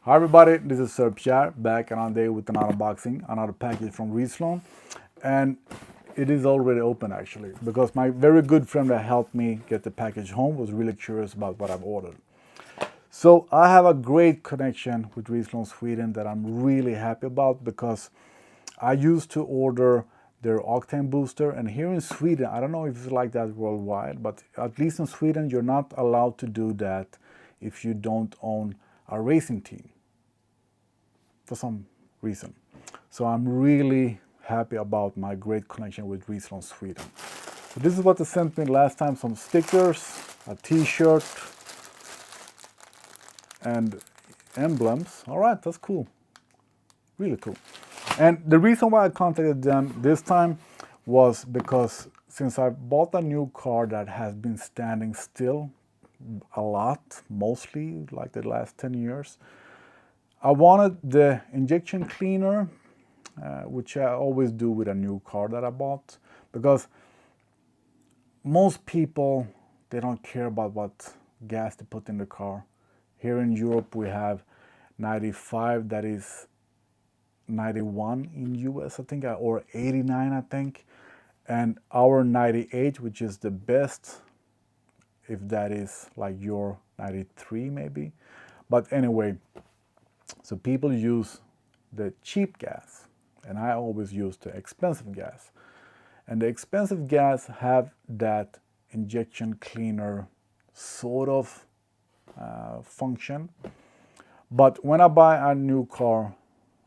Hi everybody, this is Sir Pierre back another day with another unboxing, another package from RISLONE, and it is already open actually because my very good friend that helped me get the package home was really curious about what I've ordered. So I have a great connection with RISLONE Sweden that I'm really happy about because I used to order their Octane booster, and here in Sweden, I don't know if it's like that worldwide, but at least in Sweden you're not allowed to do that if you don't own a racing team for some reason. So I'm really happy about my great connection with RISLONE Sweden. So this is what they sent me last time, some stickers, a t-shirt, and emblems. All right, that's cool. Really cool. And the reason why I contacted them this time was because since I bought a new car that has been standing still a lot, mostly like the last 10 years, I wanted the injection cleaner, which I always do with a new car that I bought, because most people, they don't care about what gas they put in the car. Here in Europe we have 95, that is 91 in US, I think, or 89, I think, and our 98, which is the best, if that is like your 93 maybe. But anyway, so people use the cheap gas, and I always use the expensive gas. And the expensive gas have that injection cleaner sort of function. But when I buy a new car,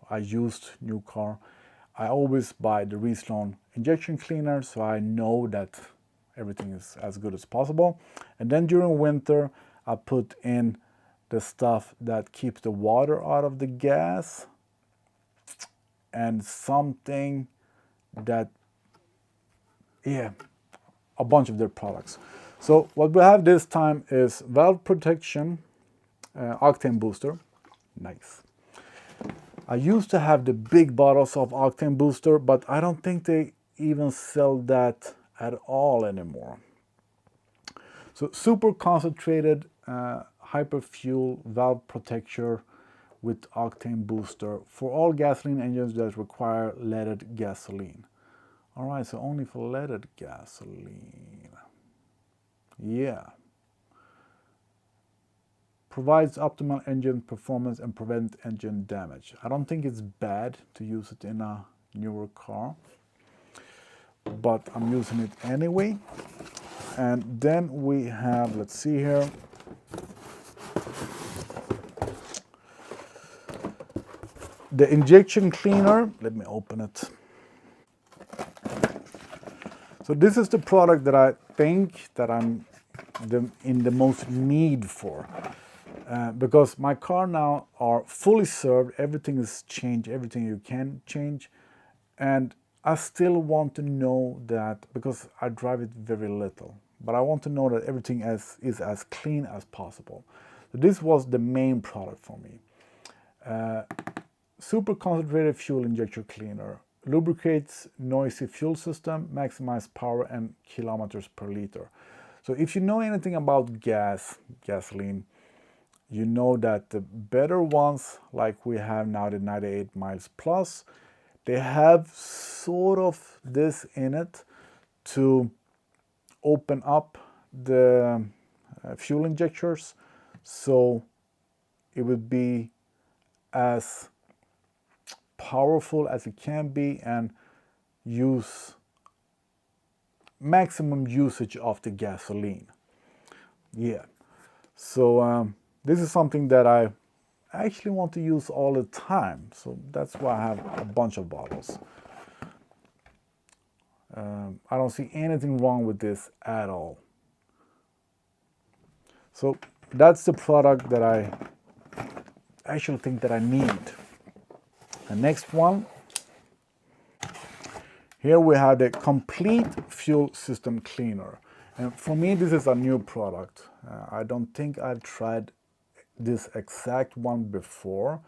a used new car, I always buy the RISLONE injection cleaner so I know that everything is as good as possible. And then during winter, I put in the stuff that keeps the water out of the gas and something that, yeah, a bunch of their products. So what we have this time is valve protection, Octane booster. Nice. I used to have the big bottles of Octane booster, but I don't think they even sell that at all anymore. So super concentrated hyperfuel valve protector with Octane booster for all gasoline engines that require leaded gasoline. All right, so only for leaded gasoline. Yeah. Provides optimal engine performance and prevent engine damage. I don't think it's bad to use it in a newer car, but I'm using it anyway. And then we have, let's see here, the injection cleaner. Let me open it. So this is the product that I think that I'm in the most need for. Because my car now are fully served, everything is changed, everything you can change, and I still want to know that, because I drive it very little, but I want to know that everything is as clean as possible. So this was the main product for me. Super concentrated fuel injector cleaner, lubricates noisy fuel system, maximize power and kilometers per liter. So if you know anything about gasoline, you know that the better ones, like we have now the 98 miles plus, they have sort of this in it to open up the fuel injectors, so it would be as powerful as it can be and use maximum usage of the gasoline. Yeah, so this is something that I actually want to use all the time, so that's why I have a bunch of bottles. I don't see anything wrong with this at all. So that's the product that I actually think that I need. The next one, here we have the complete fuel system cleaner. And for me, this is a new product. I don't think I've tried this exact one before,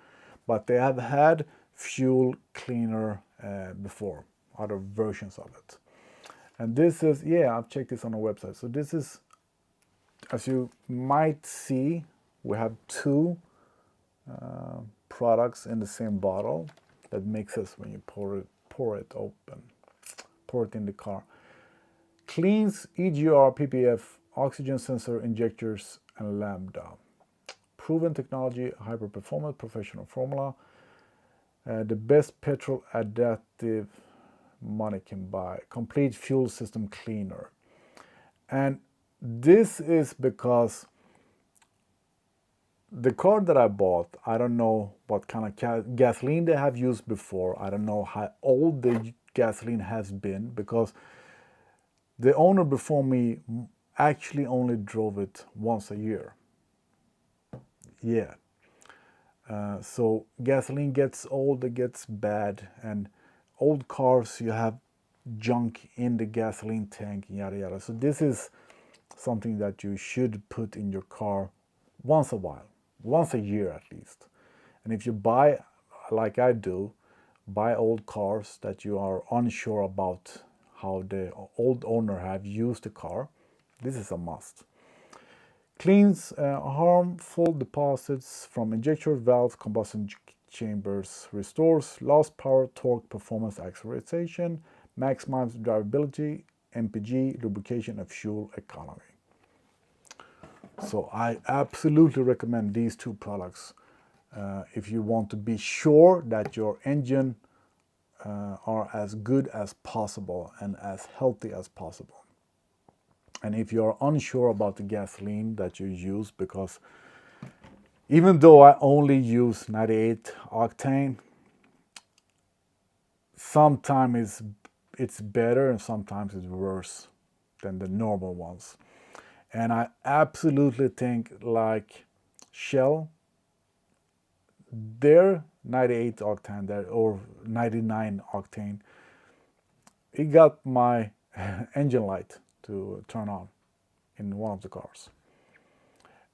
but they have had fuel cleaner before, other versions of it. And this is, yeah, I've checked this on the website. So this is, as you might see, we have two products in the same bottle that mixes when you pour it open, pour it in the car. Cleans EGR, PPF, oxygen sensor, injectors, and lambda. Proven technology, hyper performance, professional formula. The best petrol additive money can buy. Complete fuel system cleaner. And this is because the car that I bought, I don't know what kind of gasoline they have used before. I don't know how old the gasoline has been, because the owner before me actually only drove it once a year. Yeah. So gasoline gets old, it gets bad, and old cars, you have junk in the gasoline tank, yada yada. So this is something that you should put in your car once a while, once a year at least. And if you buy, like I do, buy old cars that you are unsure about how the old owner have used the car, this is a must. Cleans harmful deposits from injector valves, combustion chambers, restores lost power, torque, performance, acceleration, maximizes drivability, MPG, lubrication, and fuel economy. So I absolutely recommend these two products if you want to be sure that your engine are as good as possible and as healthy as possible. And if you're unsure about the gasoline that you use, because even though I only use 98 octane, sometimes it's better and sometimes it's worse than the normal ones. And I absolutely think, like Shell, their 98 octane or 99 octane, it got my engine light to turn on in one of the cars.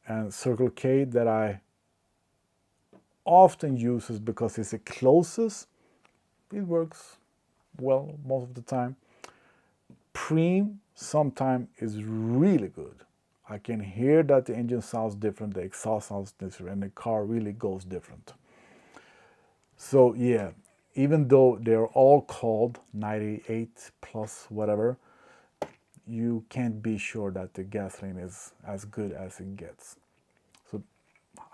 And Circle K that I often use is because it's the closest. It works well most of the time. Preem sometimes is really good. I can hear that the engine sounds different, the exhaust sounds different, and the car really goes different. So yeah, even though they're all called 98 plus whatever, you can't be sure that the gasoline is as good as it gets. So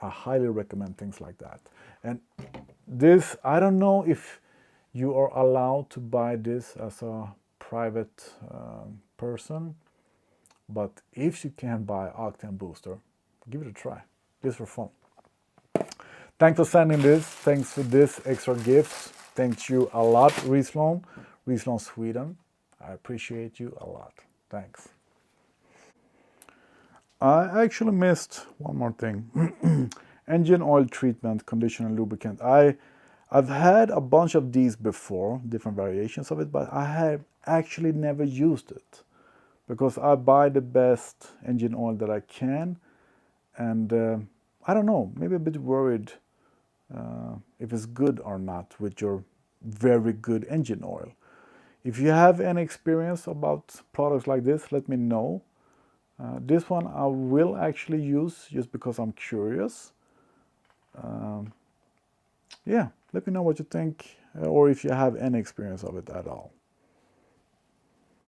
I highly recommend things like that. And this, I don't know if you are allowed to buy this as a private person, but if you can buy Octane Booster, give it a try. Just for fun. Thanks for sending this. Thanks for this extra gift. Thank you a lot, RISLONE, RISLONE Sweden. I appreciate you a lot. Thanks. I actually missed one more thing. Engine oil treatment, conditioner, lubricant. I've had a bunch of these before, different variations of it, but I have actually never used it because I buy the best engine oil that I can, and I don't know, maybe a bit worried if it's good or not with your very good engine oil. If you have any experience about products like this, let me know. This one I will actually use just because I'm curious. Yeah, let me know what you think or if you have any experience of it at all.